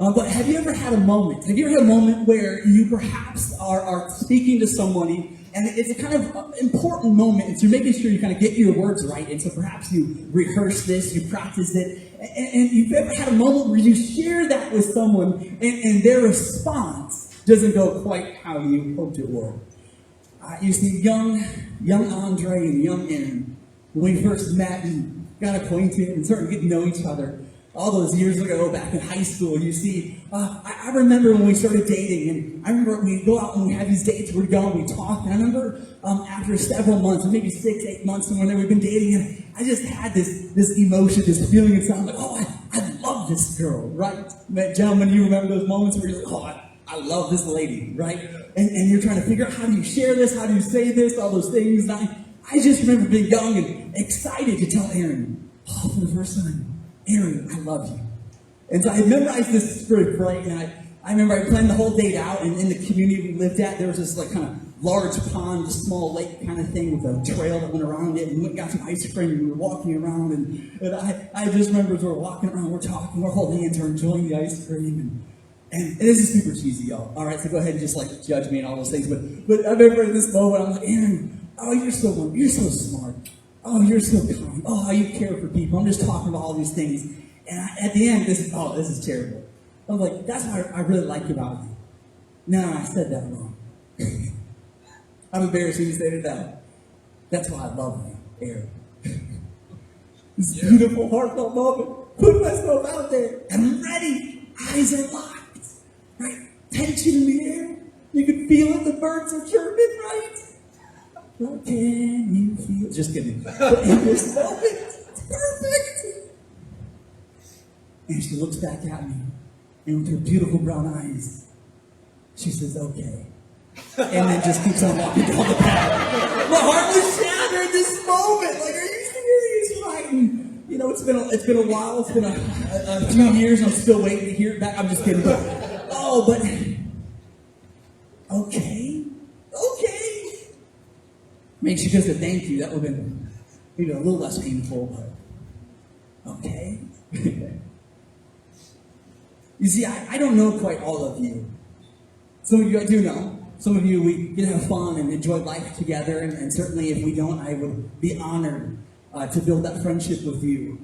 But have you ever had a moment? Have you ever had a moment where you perhaps are speaking to somebody, and it's a kind of important moment, and so you're making sure you kind of get your words right, and so perhaps you rehearse this, you practice it, and you've ever had a moment where you share that with someone, and their response doesn't go quite how you hoped it would. You see, young Andre and young Aaron, when we first met and got acquainted and started getting to know each other, all those years ago back in high school, you see, I remember when we started dating, and I remember we'd go out and we had these dates, we'd go and we'd talk, and I remember after several months, maybe 6, 8 months, and when we'd been dating, and I just had this emotion, this feeling inside, like, oh, I love this girl, right? Gentlemen, you remember those moments where you're like, oh, I love this lady, right? And you're trying to figure out how do you share this, how do you say this, all those things, and I just remember being young and excited to tell Aaron, oh, for the first time, Aaron, I love you. And so I memorized this script, right? And I remember I planned the whole date out, and in the community we lived at, there was this like kind of large pond, a small lake kind of thing with a trail that went around it, and we went and got some ice cream, and we were walking around, and I just remember as we're walking around, we're talking, we're holding hands, we're enjoying the ice cream, and this is super cheesy, y'all. All right, so go ahead and just like judge me and all those things, but I remember in this moment, I'm like, Aaron, oh, you're so smart. Oh, you're so kind. Oh, how you care for people. I'm just talking about all these things. And at the end, this is terrible. I was like, that's what I really like about you. No, I said that wrong. I'm embarrassing to say it now. That's why I love you, Aaron. This beautiful, heartfelt moment. Put myself out there. I'm ready. Eyes are locked. Right? Tension in the air. You can feel it. The birds are chirping, right? What can you feel? Just kidding. But in this moment, it's perfect. And she looks back at me, and with her beautiful brown eyes, she says, okay. And then just keeps on walking down the path. My heart was shattered in this moment. Like, are you serious? Right? And, you know, it's been a while. It's been a few years. I'm still waiting to hear it back. I'm just kidding. But okay. Maybe she could have said thank you. That would have been maybe a little less painful, but okay. You see, I don't know quite all of you. Some of you I do know. Some of you, we get to have fun and enjoy life together, and certainly if we don't, I would be honored to build that friendship with you.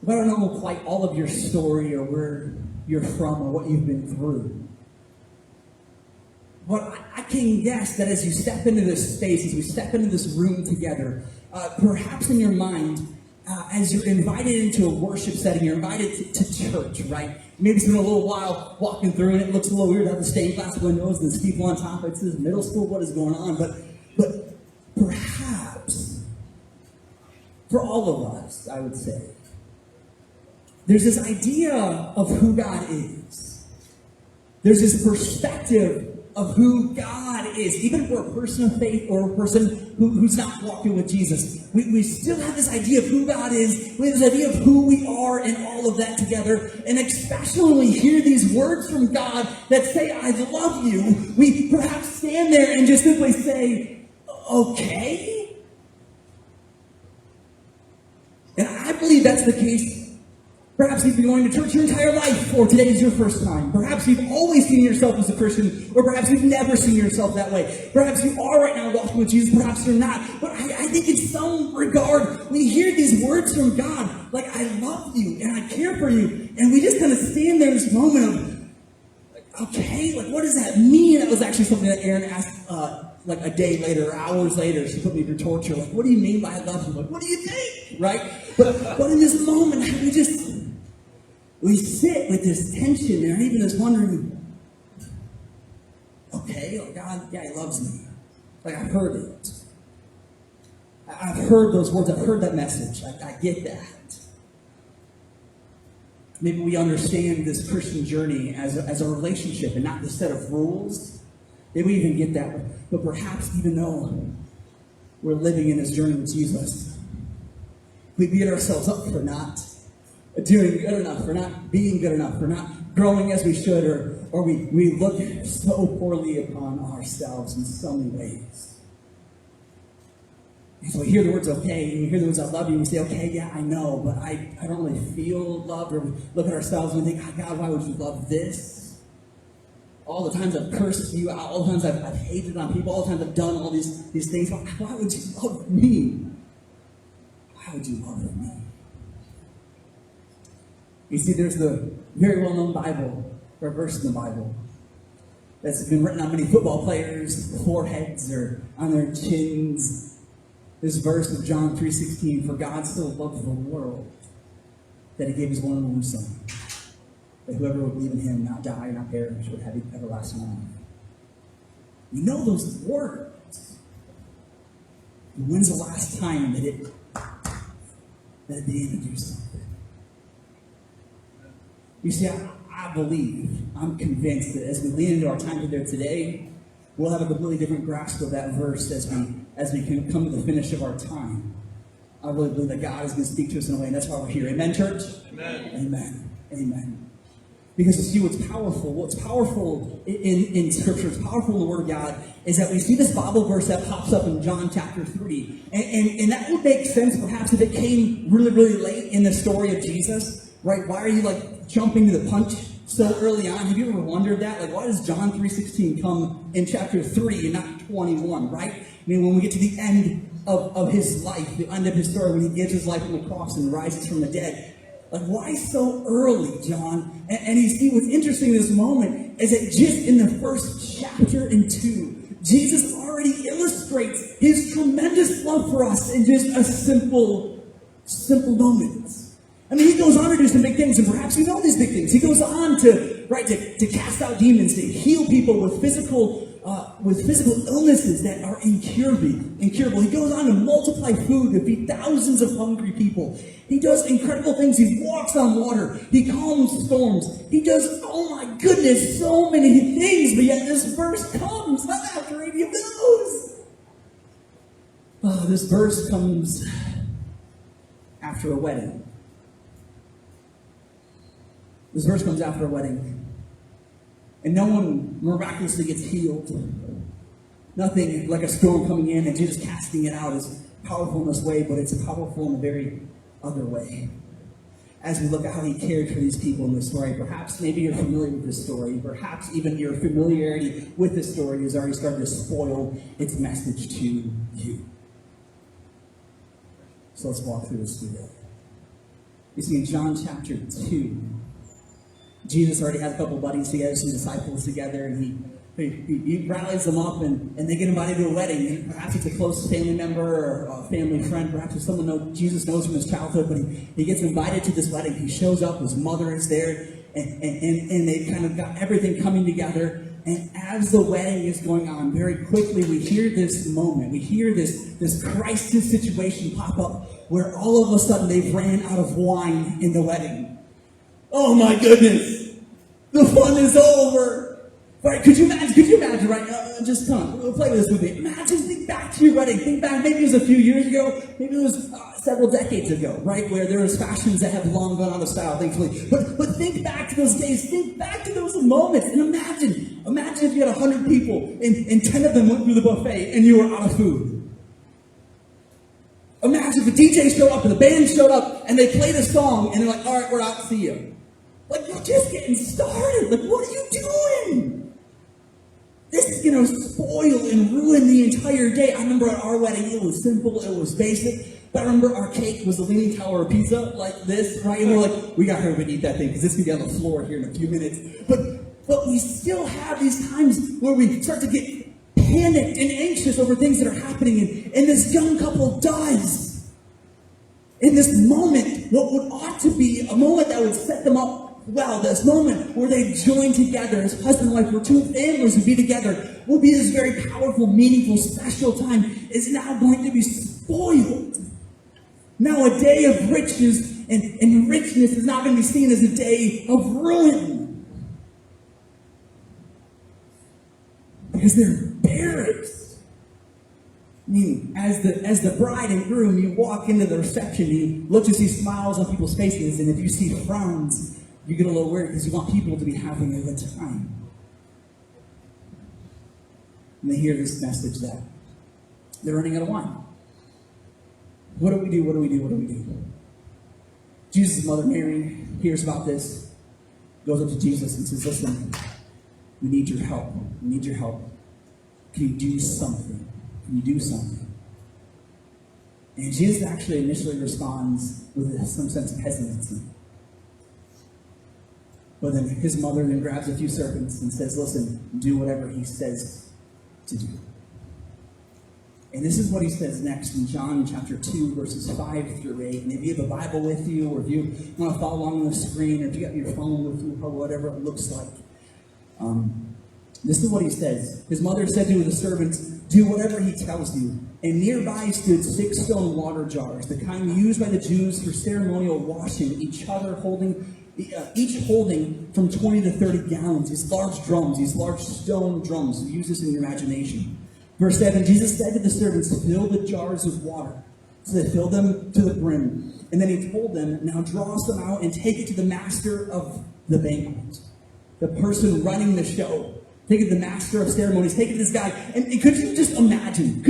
But I don't know quite all of your story or where you're from or what you've been through. But I can guess that as you step into this space, as we step into this room together, perhaps in your mind, as you're invited into a worship setting, you're invited to church, right? Maybe it's been a little while walking through and it looks a little weird to have the stained glass windows and there's people on top. It says middle school, what is going on? But perhaps, for all of us, I would say, there's this idea of who God is. There's this perspective of who God is, even for a person of faith or a person who's not walking with Jesus. We still have this idea of who God is. We have this idea of who we are and all of that together. And especially when we hear these words from God that say, I love you, we perhaps stand there and just simply say, okay. And I believe that's the case. Perhaps you've been going to church your entire life, or today is your first time. Perhaps you've always seen yourself as a Christian, or perhaps you've never seen yourself that way. Perhaps you are right now walking with Jesus, perhaps you're not. But I think in some regard, when you hear these words from God, like, I love you, and I care for you, and we just kind of stand there in this moment of, okay, like, what does that mean? That was actually something that Erin asked, like, a day later, hours later. She put me through torture. Like, what do you mean by I love you? Like, what do you think? Right? But in this moment, we sit with this tension there, even this wondering, okay, oh God, yeah, he loves me. Like, I've heard it. I've heard those words. I've heard that message. I get that. Maybe we understand this Christian journey as a relationship and not the set of rules. Maybe we even get that. But perhaps even though we're living in this journey with Jesus, we beat ourselves up for not doing good enough, for not being good enough, for not growing as we should, or we look so poorly upon ourselves in so many ways. And so we hear the words okay, and you hear the words I love you, and we say, okay, yeah, I know, but I don't really feel loved. Or we look at ourselves and we think, oh, God, why would you love this? All the times I've cursed you out, all the times I've hated on people, all the times I've done all these things. Why would you love me? Why would you love me? You see, there's the very well-known Bible, or verse in the Bible, that's been written on many football players' foreheads or on their chins. This verse of John 3:16, for God so loved the world that he gave his one and only Son, that whoever would believe in him not die or not perish would have everlasting life. You know those words. When's the last time that it began to do something? You see, I believe, I'm convinced that as we lean into our time together today, we'll have a completely different grasp of that verse as we can come to the finish of our time. I really believe that God is going to speak to us in a way, and that's why we're here. Amen, church? Amen. Amen. Amen. Because you see, what's powerful in Scripture, what's powerful in the Word of God, is that we see this Bible verse that pops up in John chapter 3. And that would make sense perhaps if it came really, really late in the story of Jesus, right? Why are you jumping to the punch so early on? Have you ever wondered that? Why does John 3:16 come in chapter 3 and not 21, right? I mean, when we get to the end of his life, the end of his story, when he gives his life on the cross and rises from the dead, why so early, John? And you see, what's interesting in this moment is that just in the first chapter and 2, Jesus already illustrates his tremendous love for us in just a simple moment. I mean, he goes on to do some big things, and perhaps you know these big things. He goes on to cast out demons, to heal people with physical illnesses that are incurable. He goes on to multiply food to feed thousands of hungry people. He does incredible things. He walks on water. He calms storms. He does, oh my goodness, so many things. But yet this verse comes not after any of those. Oh, this verse comes after a wedding. This verse comes after a wedding. And no one miraculously gets healed. Nothing like a storm coming in and Jesus casting it out is powerful in this way, but it's powerful in a very other way. As we look at how he cared for these people in this story, perhaps maybe you're familiar with this story. Perhaps even your familiarity with this story has already started to spoil its message to you. So let's walk through this together. You see, in John chapter 2, Jesus already has a couple buddies together, some disciples together, and he rallies them up, and they get invited to a wedding. And perhaps it's a close family member or a family friend. Perhaps it's someone Jesus knows from his childhood, but he gets invited to this wedding. He shows up, his mother is there, and they kind of got everything coming together. And as the wedding is going on, very quickly we hear this moment. We hear this crisis situation pop up where all of a sudden they've ran out of wine in the wedding. Oh my goodness! The fun is over! Right, could you imagine, right? Just come on, we'll play with this movie. Imagine, think back to your wedding. Think back, maybe it was a few years ago. Maybe it was several decades ago, right? Where there was fashions that have long gone out of style, thankfully. But think back to those days. Think back to those moments. And imagine if you had 100 people and 10 of them went through the buffet and you were out of food. Imagine if the DJ showed up and the band showed up and they played a song and they're like, all right, we're out, see you. You're just getting started. What are you doing? This is going to spoil and ruin the entire day. I remember at our wedding, it was simple, it was basic. But I remember our cake was a Leaning Tower of pizza like this, right? And we're like, we got to hurry and eat that thing because this can be on the floor here in a few minutes. But we still have these times where we start to get panicked and anxious over things that are happening. And this young couple does. In this moment, what would ought to be a moment that would set them up well, this moment where they join together as husband and wife, where two families would be together, will be this very powerful, meaningful, special time, is now going to be spoiled. Now a day of riches and richness is now going to be seen as a day of ruin. Because they're embarrassed. I mean, as the bride and groom, you walk into the reception, you look to see smiles on people's faces, and if you see frowns, you get a little worried because you want people to be having a good time. And they hear this message that they're running out of wine. What do we do? What do we do? What do we do? Jesus' mother, Mary, hears about this, goes up to Jesus and says, listen, we need your help. We need your help. Can you do something? Can you do something? And Jesus actually initially responds with some sense of hesitancy. But then his mother then grabs a few serpents and says, listen, do whatever he says to do. And this is what he says next in John chapter 2, verses 5 through 8. And if you have a Bible with you, or if you want to follow along on the screen, or if you got your phone with you, or whatever it looks like, this is what he says. His mother said to the servants, do whatever he tells you. And nearby stood 6 stone water jars, the kind used by the Jews for ceremonial washing, each holding from 20 to 30 gallons. These large drums, these large stone drums. Use this in your imagination. Verse 7, Jesus said to the servants, fill the jars with water. So they filled them to the brim. And then he told them, now draw some out and take it to the master of the banquet, the person running the show. Take it to the master of ceremonies. Take it to this guy. And could you just imagine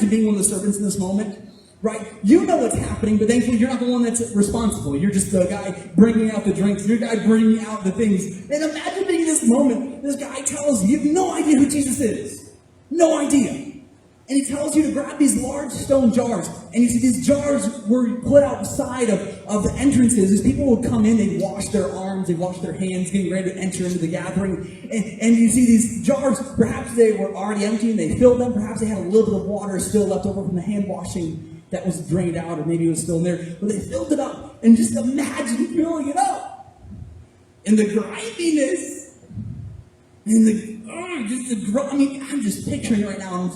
being one of the servants in this moment? Right? You know what's happening, but thankfully you're not the one that's responsible. You're just the guy bringing out the drinks. You're the guy bringing out the things. And imagine being in this moment. This guy tells you, you have no idea who Jesus is. No idea. And he tells you to grab these large stone jars. And you see these jars were put outside of the entrances. As people would come in, they'd wash their arms, they'd wash their hands, getting ready to enter into the gathering. And you see these jars, perhaps they were already empty and they filled them. Perhaps they had a little bit of water still left over from the hand washing that was drained out, or maybe it was still in there. But they filled it up. And just imagine filling it up. And the griminess and I'm just picturing it right now.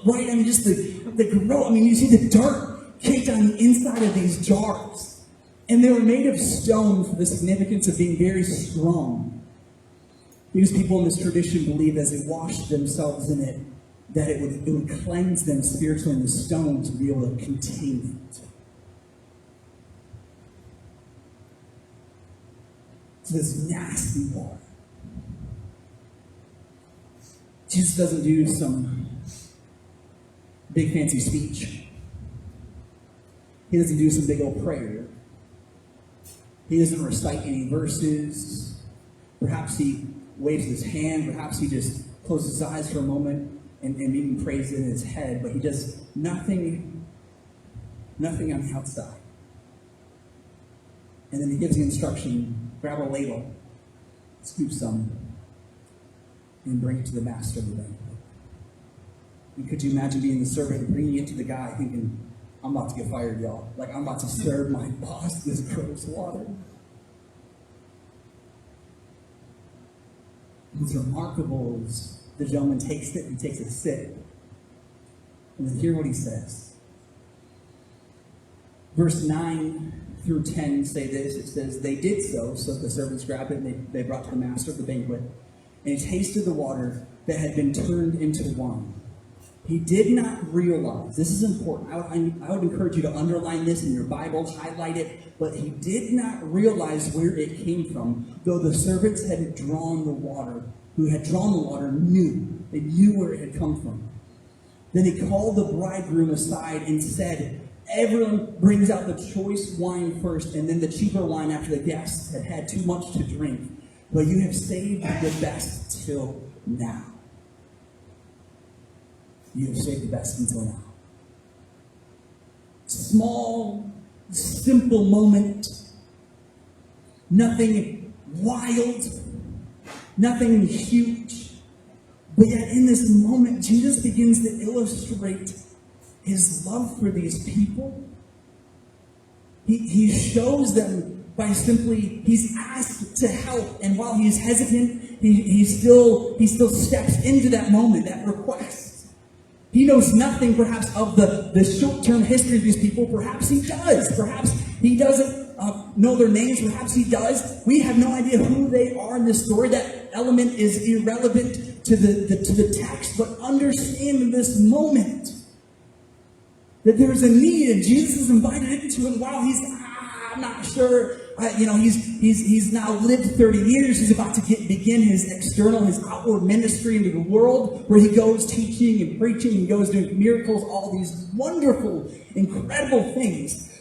Right? I mean, just the gross. I mean, you see the dirt caked on the inside of these jars. And they were made of stone for the significance of being very strong. Because people in this tradition believed as they washed themselves in it, that it would cleanse them spiritually, and the stones would be able to contain it. It's this nasty water. Jesus doesn't do some big fancy speech. He doesn't do some big old prayer. He doesn't recite any verses. Perhaps he waves his hand. Perhaps he just closes his eyes for a moment and even prays in his head. But he does nothing on the outside. And then he gives the instruction, grab a ladle, scoop some, and bring it to the master of the banquet. And could you imagine being the servant and bringing it to the guy thinking, I'm about to get fired, y'all. Like, I'm about to serve my boss this gross water. What's remarkable is the gentleman takes it, he takes a sip. And then hear what he says. Verse 9 through 10 say this. It says, they did so the servants grabbed it and they brought to the master of the banquet. And he tasted the water that had been turned into wine. He did not realize, this is important, I would encourage you to underline this in your Bible, highlight it, but he did not realize where it came from, though the servants had drawn the water, who had drawn the water knew, they knew where it had come from. Then he called the bridegroom aside and said, everyone brings out the choice wine first, and then the cheaper wine after the guests had had too much to drink. But you have saved the best till now. You have saved the best until now. Small, simple moment. Nothing wild. Nothing huge. But yet in this moment, Jesus begins to illustrate his love for these people. He shows them by simply, he's asked to help, and while he's hesitant, he still steps into that moment, that request. He knows nothing, perhaps, of the short-term history of these people. Perhaps he does. Perhaps he doesn't know their names. Perhaps he does. We have no idea who they are in this story. That element is irrelevant to the text. But understand in this moment that there's a need, and Jesus is invited into it. While he's, I'm not sure He's now lived 30 years. He's about to begin his outward ministry into the world, where he goes teaching and preaching, and goes doing miracles, all these wonderful, incredible things.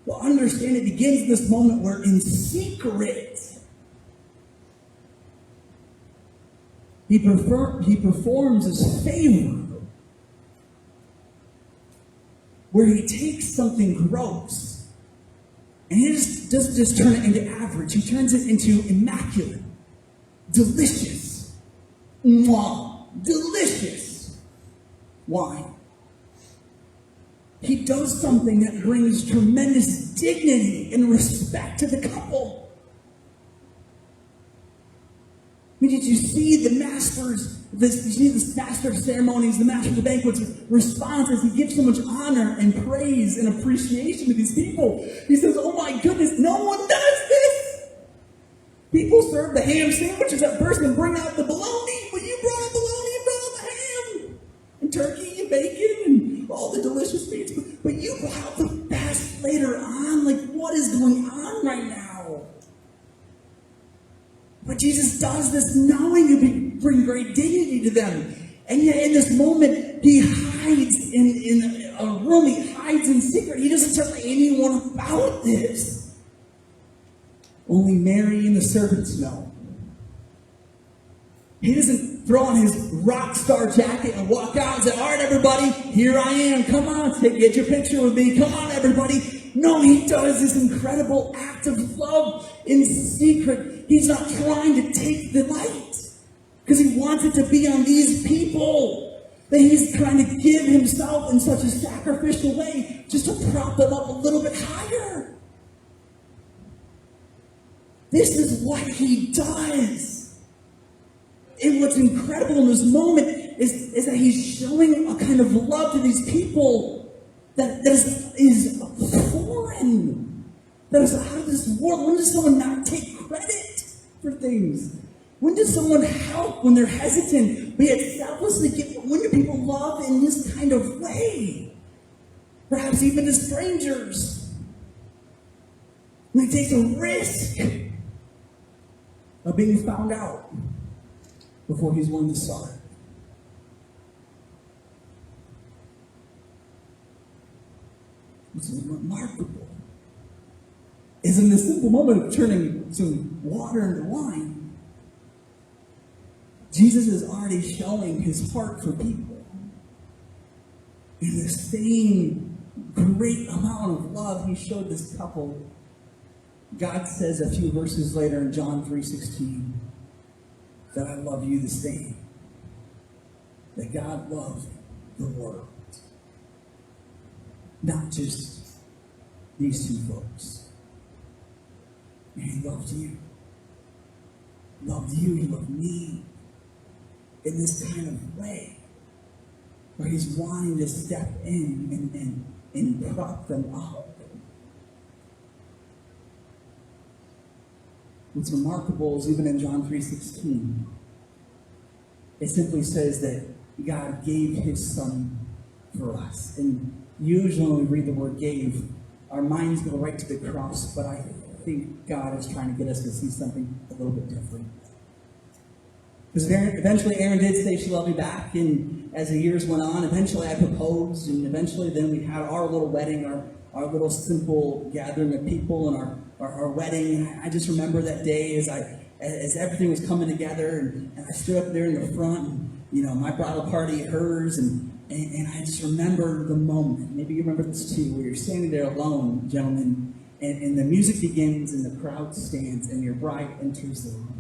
Well, understand it begins in this moment where in secret, he performs his favor, where he takes something gross, and he doesn't just turn it into average. He turns it into immaculate, delicious, delicious wine. He does something that brings tremendous dignity and respect to the couple. I mean, did you see the master of ceremonies, the master of the banquets response as he gives so much honor and praise and appreciation to these people? He says, oh my goodness, no one does this. People serve the ham sandwiches at first and bring out the bologna, but you brought out bologna, you brought out the ham and turkey and bacon and all the delicious meats, but you brought out the best later on. Like, what is going on right now? But Jesus does this knowing to bring great dignity to them. And yet in this moment, he hides in a room. He hides in secret. He doesn't tell anyone about this. Only Mary and the servants know. He doesn't throw on his rock star jacket and walk out and say, all right, everybody, here I am. Come on, get your picture with me. Come on, everybody. No, he does this incredible act of love in secret. He's not trying to take the light because he wants it to be on these people. That he's trying to give himself in such a sacrificial way just to prop them up a little bit higher. This is what he does. And what's incredible in this moment is that he's showing a kind of love to these people that is foreign, that is out of this world. When does someone not take credit for things? When does someone help when they're hesitant, but yet selflessly give? When do people love in this kind of way? Perhaps even to strangers. When he takes a risk of being found out before he's willing to start. It's remarkable. Is in this simple moment of turning some water into wine, Jesus is already showing his heart for people. In the same great amount of love he showed this couple, God says a few verses later in John 3:16 that I love you the same. That God loved the world. Not just these two folks. And he loved you. Loved you, he loved me. In this kind of way. Where he's wanting to step in and prop them up. What's remarkable is even in John 3:16, it simply says that God gave his son for us. And usually when we read the word gave, our minds go right to the cross, but I think God is trying to get us to see something a little bit different. Because eventually Erin did say she loved me back, and as the years went on, eventually I proposed, and eventually then we had our little wedding, our little simple gathering of people, and our wedding. And I just remember that day as everything was coming together, and I stood up there in the front, and my bridal party, hers, and I just remember the moment. Maybe you remember this too, where you're standing there alone, gentlemen, and the music begins, and the crowd stands, and your bride enters the room.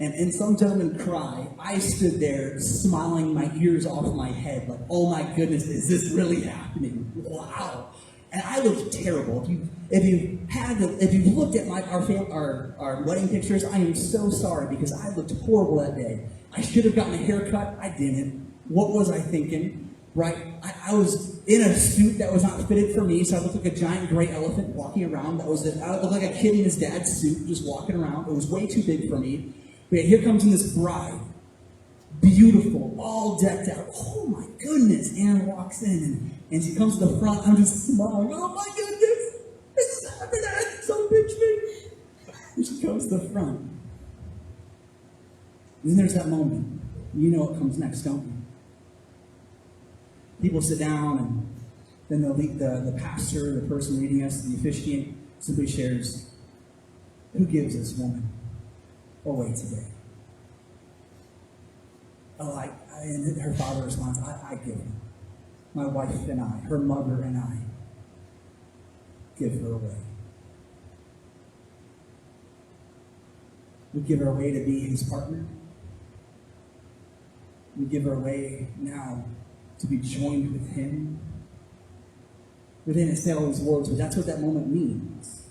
And some gentlemen cry. I stood there smiling my ears off my head, like, oh my goodness, is this really happening? Wow. And I looked terrible. If you looked at our wedding pictures, I am so sorry because I looked horrible that day. I should have gotten a haircut. I didn't. What was I thinking? Right? I was in a suit that was not fitted for me, so I looked like a giant gray elephant walking around. I looked like a kid in his dad's suit just walking around. It was way too big for me. But here comes in this bride. Beautiful, all decked out. Oh my goodness. Anne walks in and she comes to the front. I'm just smiling. Oh my goodness. This is happening. I'm so pinch me. And she comes to the front. And then there's that moment. You know what comes next, don't you? People sit down, and then the pastor, the person leading us, the officiant, simply shares, who gives this woman away today? Oh, and her father responds, I give her. My wife and I, her mother and I, give her away. We give her away to be his partner. We give her away now to be joined with him. We didn't say all these words, but that's what that moment means.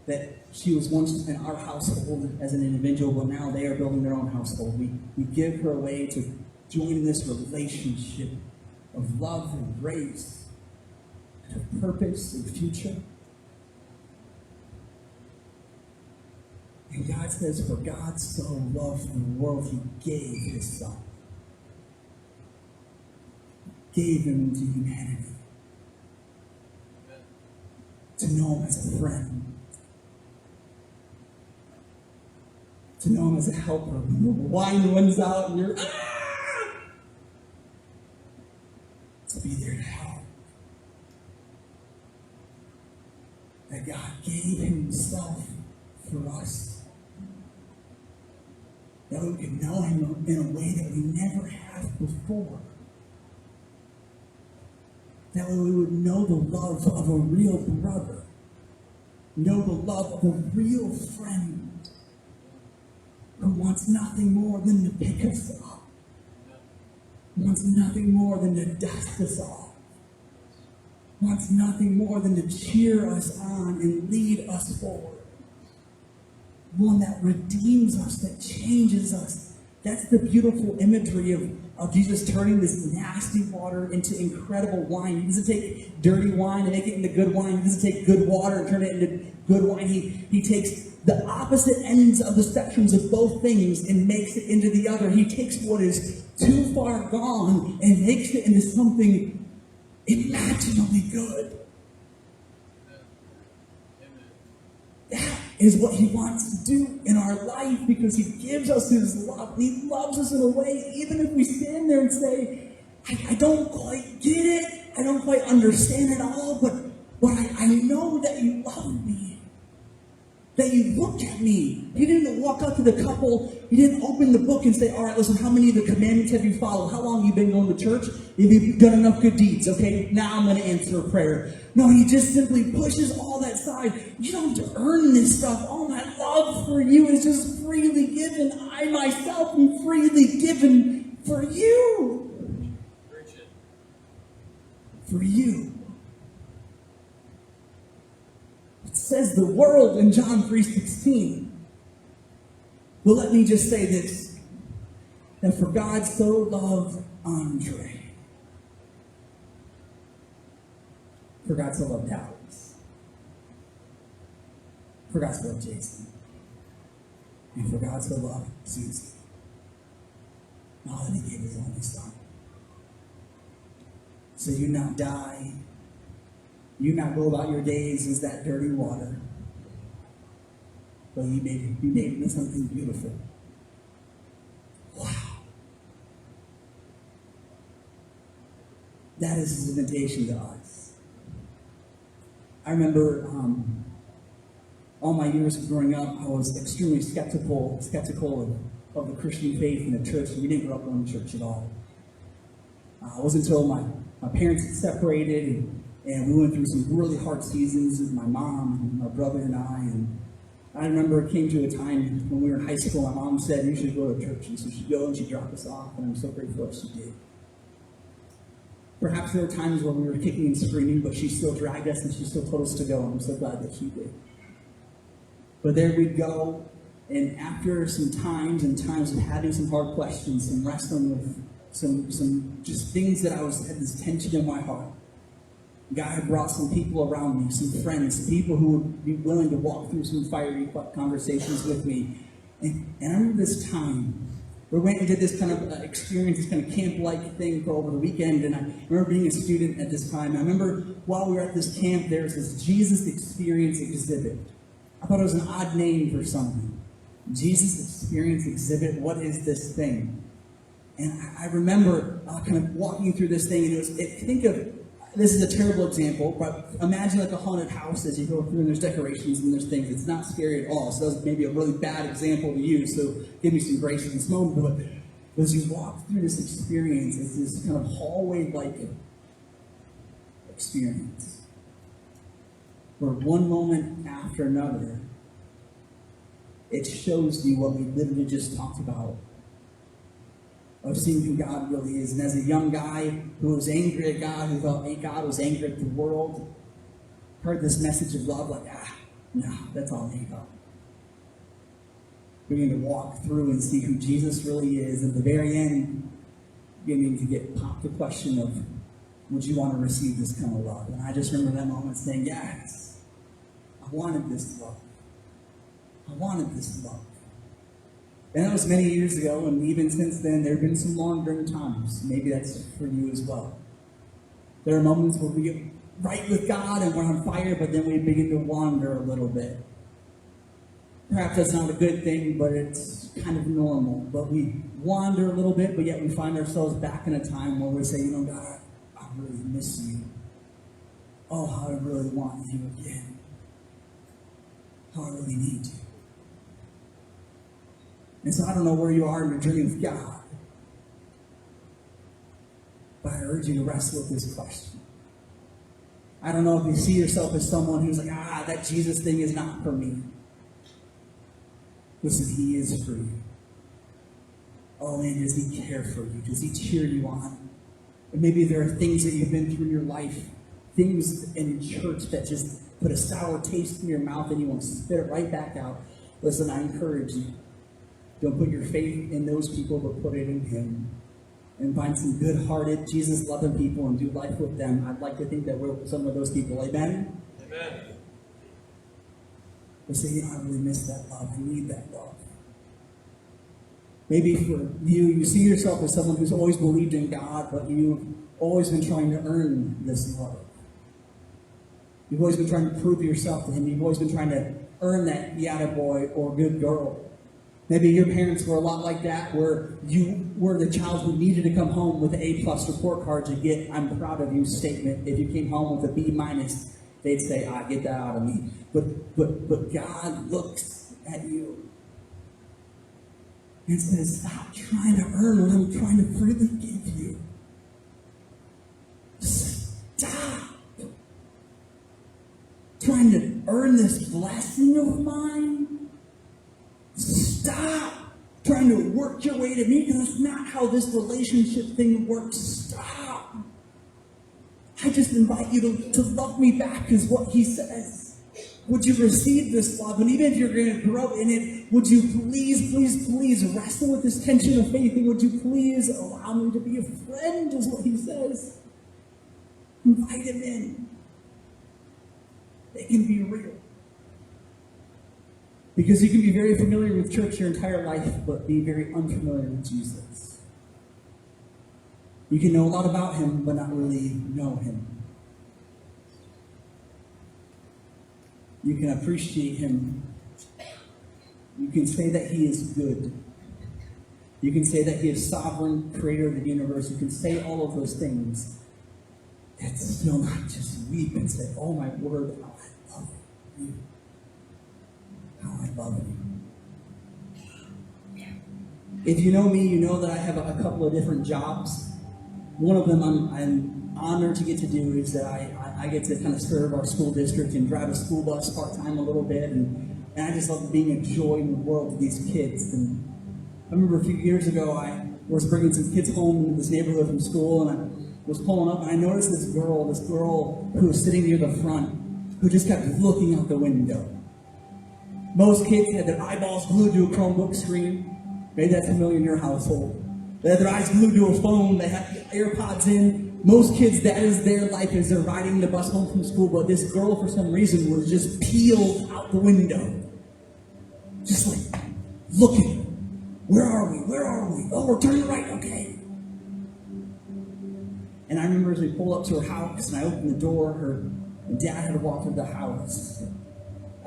That she was once in our household as an individual, but now they are building their own household. We give her away to join in this relationship of love and grace, and of purpose and future. And God says, for God so loved the world, he gave his son. Gave him to humanity. To know him as a friend. To know him as a helper. When the wine runs out and you're, to be there to help. That God gave himself for us. That we could know him in a way that we never have before. That way we would know the love of a real brother. Know the love of a real friend who wants nothing more than to pick us up. Wants nothing more than to dust us off. Wants nothing more than to cheer us on and lead us forward. One that redeems us, that changes us. That's the beautiful imagery of Jesus turning this nasty water into incredible wine. He doesn't take dirty wine and make it into good wine. He doesn't take good water and turn it into good wine. He takes the opposite ends of the spectrums of both things and makes it into the other. He takes what is too far gone and makes it into something imaginably good. That is what he wants to do in our life, because he gives us his love. He loves us in a way, even if we stand there and say, I don't quite get it, I don't quite understand it all, but I know that you love me. That you looked at me. He didn't walk up to the couple. He didn't open the book and say, all right, listen, how many of the commandments have you followed? How long have you been going to church? Have you done enough good deeds? Okay, now I'm going to answer a prayer. No, he just simply pushes all that aside. You don't have to earn this stuff. All my love for you is just freely given. I myself am freely given for you. For you. It says the world in John 3:16. Well, let me just say this. That for God so loved Andre. For God so loved Alex. For God so loved Jason. And for God so loved Susie. All that he gave his only son. So you not die. You not go about your days as that dirty water. But you made it into something beautiful. Wow. That is his invitation to us. I remember all my years of growing up, I was extremely skeptical of the Christian faith and the church. We didn't grow up going to church at all. It wasn't until my parents had separated and we went through some really hard seasons with my mom and my brother and I. And I remember it came to a time when we were in high school, my mom said, you should go to church. And so she'd go and she'd drop us off. And I'm so grateful that she did. Perhaps there were times when we were kicking and screaming, but she still dragged us and she still told us to go. And I'm so glad that she did. But there we'd go. And after some times of having some hard questions, some wrestling with some just things that had this tension in my heart, God had brought some people around me, some friends, people who would be willing to walk through some fiery conversations with me. And I remember this time, we went and did this kind of experience, this kind of camp-like thing for over the weekend. And I remember being a student at this time. I remember while we were at this camp, there was this Jesus Experience exhibit. I thought it was an odd name for something. Jesus Experience Exhibit. What is this thing? And I remember kind of walking through this thing, and this is a terrible example, but imagine like a haunted house as you go through, and there's decorations and there's things. It's not scary at all. So that was maybe a really bad example to use. So give me some grace in this moment. But as you walk through this experience, it's this kind of hallway-like experience, where one moment after another, it shows you what we literally just talked about, of seeing who God really is. And as a young guy who was angry at God, who thought God was angry at the world, heard this message of love, like, no, that's all made up. Beginning to walk through and see who Jesus really is. At the very end, beginning to get popped the question of, would you want to receive this kind of love? And I just remember that moment saying, yes, I wanted this love. I wanted this love. And that was many years ago, and even since then, there have been some wandering times. Maybe that's for you as well. There are moments where we get right with God and we're on fire, but then we begin to wander a little bit. Perhaps that's not a good thing, but it's kind of normal. But we wander a little bit, but yet we find ourselves back in a time where we say, God, I really miss you. Oh, how I really want you again. How I really need you. And so I don't know where you are in your journey with God, but I urge you to wrestle with this question. I don't know if you see yourself as someone who's like, that Jesus thing is not for me. Listen, he is for you. Oh man, does he care for you? Does he cheer you on? And maybe there are things that you've been through in your life, things in church that just put a sour taste in your mouth and you want to spit it right back out. Listen, I encourage you. Don't put your faith in those people, but put it in him. And find some good-hearted, Jesus-loving people and do life with them. I'd like to think that we're some of those people. Amen? Amen. But say, I really miss that love. I need that love. Maybe for you see yourself as someone who's always believed in God, but you've always been trying to earn this love. You've always been trying to prove yourself to him. You've always been trying to earn that yatta boy or good girl. Maybe your parents were a lot like that, where you were the child who needed to come home with an A+ report card to get "I'm proud of you" statement. If you came home with a B-, they'd say, get that out of me. But God looks at you and says, stop trying to earn what I'm trying to freely give you. Stop trying to earn this blessing of mine. Stop trying to work your way to me, because that's not how this relationship thing works. Stop. I just invite you to love me back, is what he says. Would you receive this love? And even if you're going to grow in it, would you please wrestle with this tension of faith? And would you please allow me to be a friend, is what he says. Invite him in. It can be real. Because you can be very familiar with church your entire life, but be very unfamiliar with Jesus. You can know a lot about him, but not really know him. You can appreciate him. You can say that he is good. You can say that he is sovereign, creator of the universe. You can say all of those things. And still not just weep and say, oh my word, how I love you. How I love you. If you know me, you know that I have a couple of different jobs. One of them I'm honored to get to do is that I get to kind of serve our school district and drive a school bus part-time a little bit. And I just love being a joy in the world to these kids. And I remember a few years ago, I was bringing some kids home in this neighborhood from school, and I was pulling up, and I noticed this girl who was sitting near the front, who just kept looking out the window. Most kids had their eyeballs glued to a Chromebook screen. Maybe that's familiar in your household. They had their eyes glued to a phone. They had AirPods in. Most kids, that is their life as they're riding the bus home from school. But this girl, for some reason, was just peeled out the window. Just like, looking. Where are we? Where are we? Oh, we're turning right. Okay. And I remember as we pulled up to her house and I opened the door, her dad had walked into the house.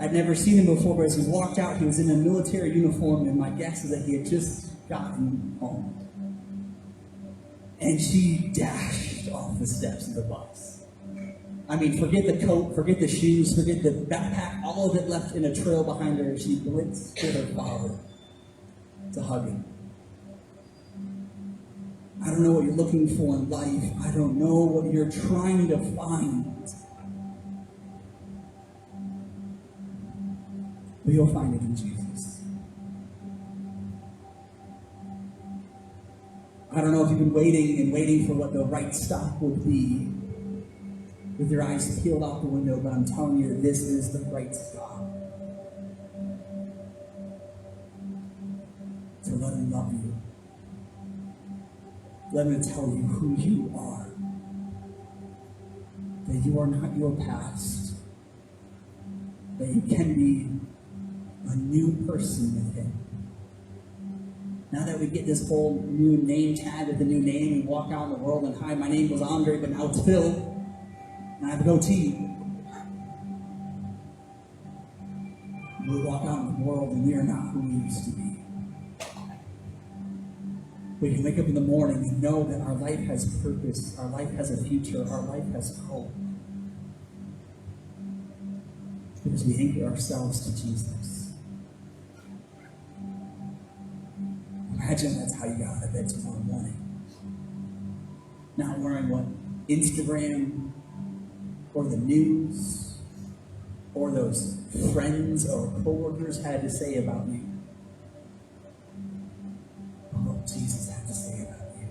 I'd never seen him before, but as he walked out, he was in a military uniform, and my guess is that he had just gotten home. And she dashed off the steps of the bus. I mean, forget the coat, forget the shoes, forget the backpack, all of it left in a trail behind her. She blitzed to her father to hug him. I don't know what you're looking for in life. I don't know what you're trying to find. But you'll find it in Jesus. I don't know if you've been waiting and waiting for what the right stop would be with your eyes peeled out the window, but I'm telling you that this is the right stop. To let him love you. Let him tell you who you are. That you are not your past. That you can be a new person with him. Now that we get this whole new name tag with a new name, we walk out in the world and, hi, my name was Andre, but now it's Phil, and I have a goatee. We walk out in the world and we are not who we used to be. We can wake up in the morning and know that our life has purpose, our life has a future, our life has hope. Because we anchor ourselves to Jesus. Imagine that's how you got out of bed tomorrow morning. Not worrying what Instagram or the news or those friends or coworkers had to say about you. What Jesus had to say about you.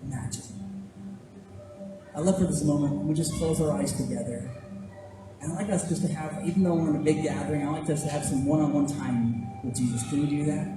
Imagine. I love for this moment, we just close our eyes together. And I'd like us just to have, even though we're in a big gathering, I'd like us to have some one-on-one time with Jesus. Can we do that?